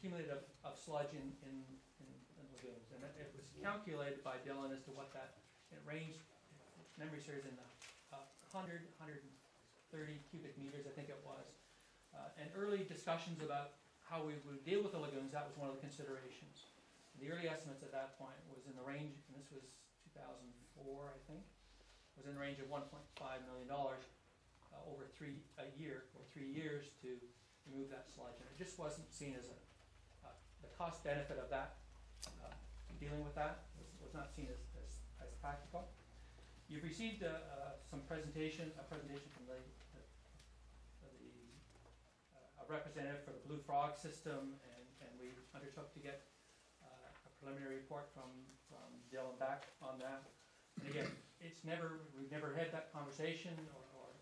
accumulated of sludge in lagoons. And it was calculated by Dillon as to what that, it ranged, if memory serves, in the 130 cubic meters, I think it was. And early discussions about how we would deal with the lagoons, that was one of the considerations. And the early estimates at that point was in the range, and this was 2004, I think, was in the range of $1.5 million over 3 years to remove that sludge. And it just wasn't seen as the cost benefit of that, dealing with that was not seen as practical. You've received a presentation from a representative for the Blue Frog system, and we undertook to get a preliminary report from Dillon back on that. And again, we've never had that conversation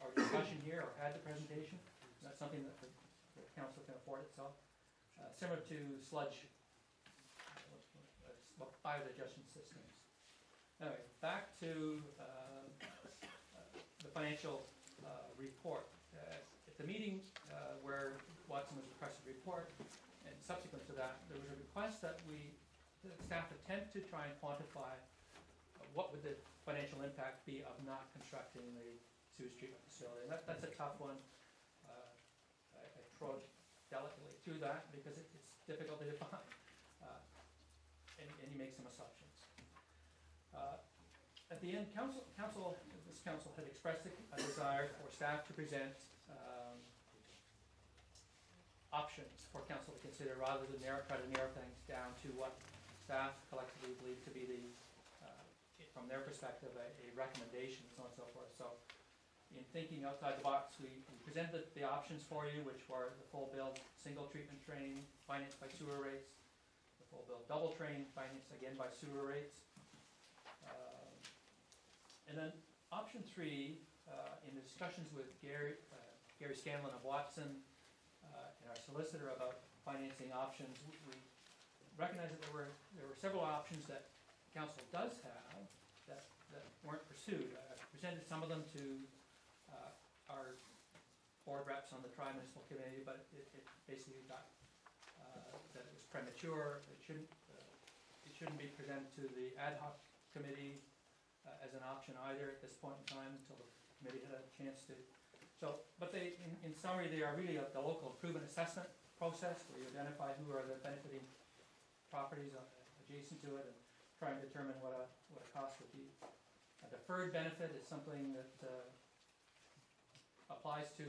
or discussion here, or had the presentation. That's something that the council can afford itself. Similar to sludge, biodigestion systems. Anyway, back to the financial report. At the meeting where Watson was requested a report, and subsequent to that, there was a request that the staff attempt to try and quantify what would the financial impact be of not constructing the sewage treatment facility. And that's a tough one. I trod delicately through that because it's difficult to define, and you make some assumptions. At the end, this council had expressed a desire for staff to present options for council to consider, rather than try to narrow things down to what staff collectively believe to be the, from their perspective, a recommendation, and so on and so forth. So, in thinking outside the box, we presented the options for you, which were the full build single treatment train financed by sewer rates, the full build double train financed again by sewer rates. And then option 3, in the discussions with Gary Scanlon of Watson and our solicitor about financing options, we recognized that there were several options that council does have that weren't pursued. I presented some of them to our board reps on the tri-municipal committee, but it basically got that it was premature. It shouldn't be presented to the ad hoc committee as an option either at this point in time, until the committee had a chance to. So, but they, in summary, they are really the local improvement assessment process, where you identify who are the benefiting properties adjacent to it, and try and determine what a cost would be. A deferred benefit is something that applies to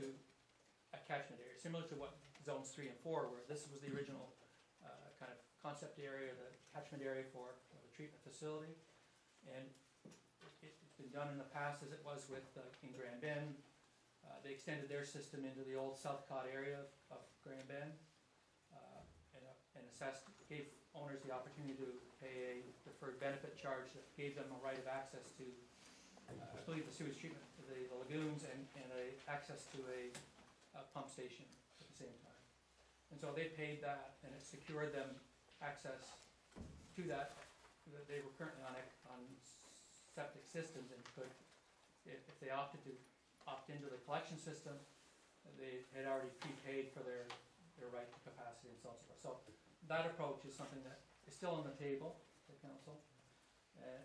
a catchment area, similar to what zones 3 and 4 were. This was the original kind of concept area, the catchment area for the treatment facility, and it's been done in the past as it was with in Grand Bend. They extended their system into the old Southcott area of Grand Bend, and gave owners the opportunity to pay a deferred benefit charge that gave them a right of access to, I believe, the sewage treatment, the lagoons, and access to a pump station at the same time. And so they paid that, and it secured them access to that. They were currently on septic systems, and could, if they opted to opt into the collection system, they had already prepaid for their right to capacity and so on and so forth. So that approach is something that is still on the table for council.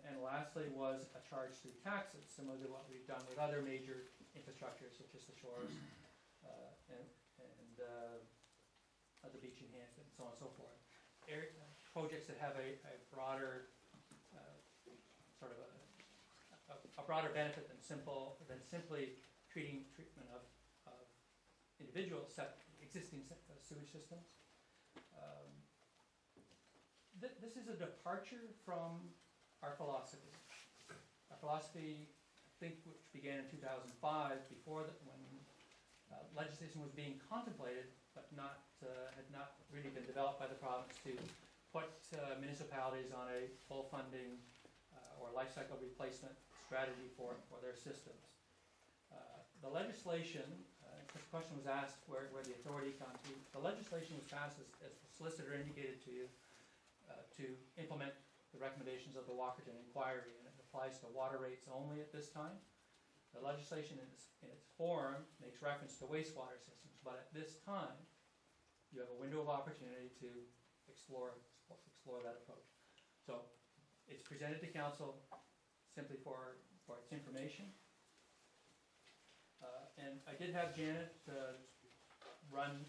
And lastly was a charge through taxes, similar to what we've done with other major infrastructures such as the shores and the beach enhancement and so on and so forth. Projects that have a broader sort of a broader benefit than simply treatment of individual existing sewage systems. This is a departure from our philosophy. Our philosophy, I think, which began in 2005, before that, when legislation was being contemplated, but had not really been developed by the province to put municipalities on a full funding or life cycle replacement strategy for their systems. The legislation, the question was asked where the authority comes to. The legislation was passed, as the solicitor indicated to you, to implement the recommendations of the Walkerton Inquiry, and it applies to water rates only at this time. The legislation in its form makes reference to wastewater systems, but at this time you have a window of opportunity to explore that approach. So it's presented to council simply for its information. And I did have Janet run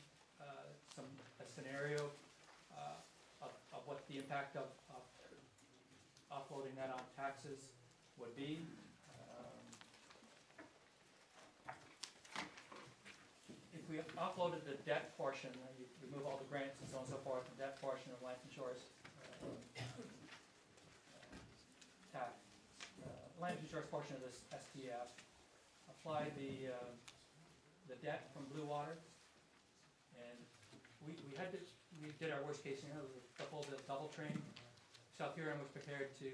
a scenario of what the impact of offloading that on taxes would be. If we offloaded the debt portion, you remove all the grants and so on and so forth, the debt portion of Lampton Shores tax, Lampton Shores portion of this STF, apply the debt from Blue Water, and we did our worst case scenario, the full double train. South Huron was prepared to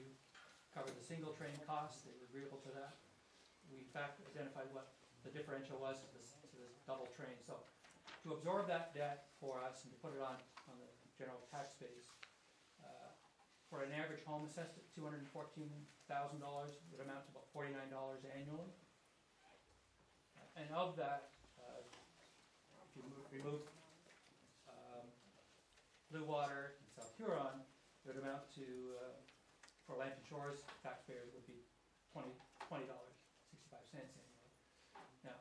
cover the single train costs, they were agreeable to that. We in fact identified what the differential was to this double train. So to absorb that debt for us and to put it on the general tax base, for an average home assessed at $214,000 would amount to about $49 annually. And of that, if you remove Blue Water and South Huron, it would amount to, for Lampton Shores taxpayers, would be $20.65 annually. Now,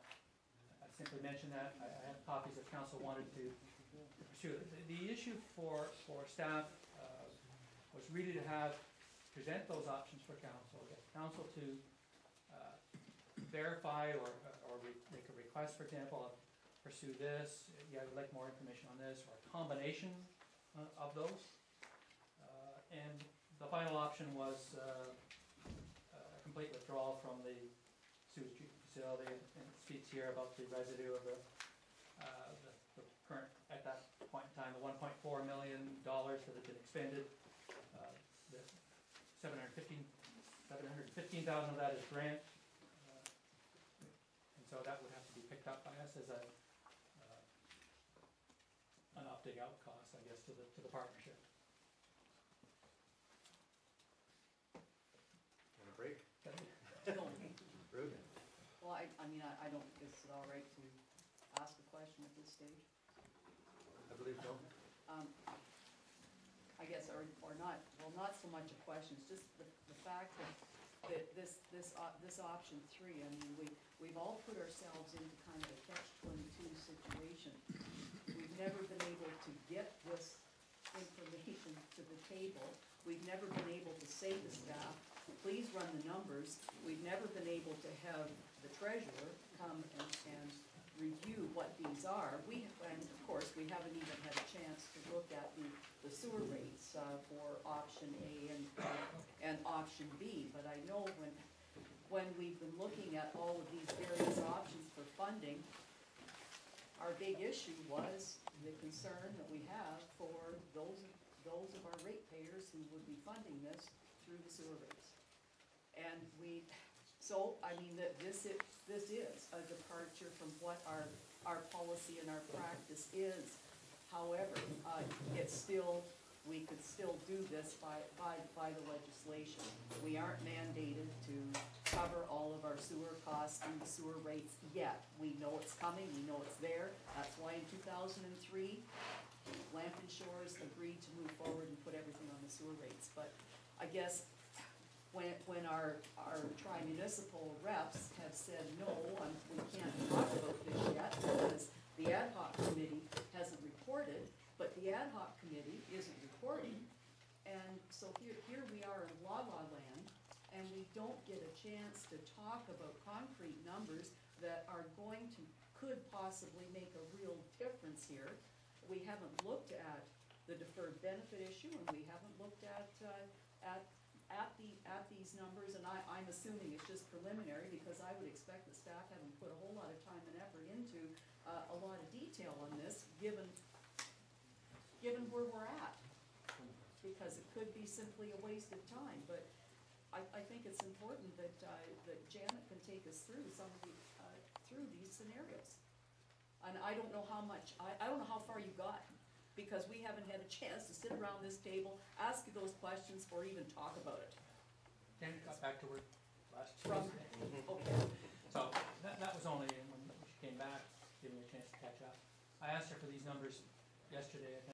I simply mentioned that. I have copies if council wanted to pursue it. The issue for staff was really to present those options for council, get council to verify or make a request, for example, of pursue this, yeah, I would like more information on this, or a combination of those. And the final option was a complete withdrawal from the sewage treatment facility, and it speaks here about the residue of the current, at that point in time, the $1.4 million that had been expended. The $715,000 of that is grant, and so that would have to be picked up by us as an opting out cost, I guess, to the partnership. Want a break? Rude. Well, I mean, I don't, is it all right to ask a question at this stage? I believe so. I guess, or not, well, not so much a question, it's just the fact that this option 3, I mean, we've all put ourselves into kind of a catch-22 situation. We've never been able to get this information to the table. We've never been able to say to staff, please run the numbers. We've never been able to have the treasurer come and review what these are. And of course, we haven't even had a chance to look at the sewer rates for option A and option B. But I know when we've been looking at all of these various options for funding, our big issue was the concern that we have for those of our ratepayers who would be funding this through the sewer rates. And so I mean that this is a departure from what our policy and our practice is. However, it's still, we could still do this by the legislation. We aren't mandated to cover all of our sewer costs through the sewer rates yet. We know it's coming, we know it's there. That's why in 2003, Lampton Shores agreed to move forward and put everything on the sewer rates. But I guess when our tri-municipal reps have said, no, we can't talk about this yet because the ad hoc committee hasn't reported, but the ad hoc committee isn't reporting. And so here we are in la-la land, and we don't get a chance to talk about concrete numbers that could possibly make a real difference here. We haven't looked at the deferred benefit issue, and we haven't looked at these numbers, and I'm assuming it's just preliminary because I would expect that staff haven't put a whole lot of time and effort into a lot of detail on this, given where we're at, because it could be simply a waste of time. But I think it's important that Janet can take us through some of through these scenarios. And I don't know how much, I don't know how far you got, because we haven't had a chance to sit around this table, ask you those questions, or even talk about it. Janet got back to work last From, Tuesday. okay. So that was only when she came back, giving me a chance to catch up. I asked her for these numbers yesterday, I think.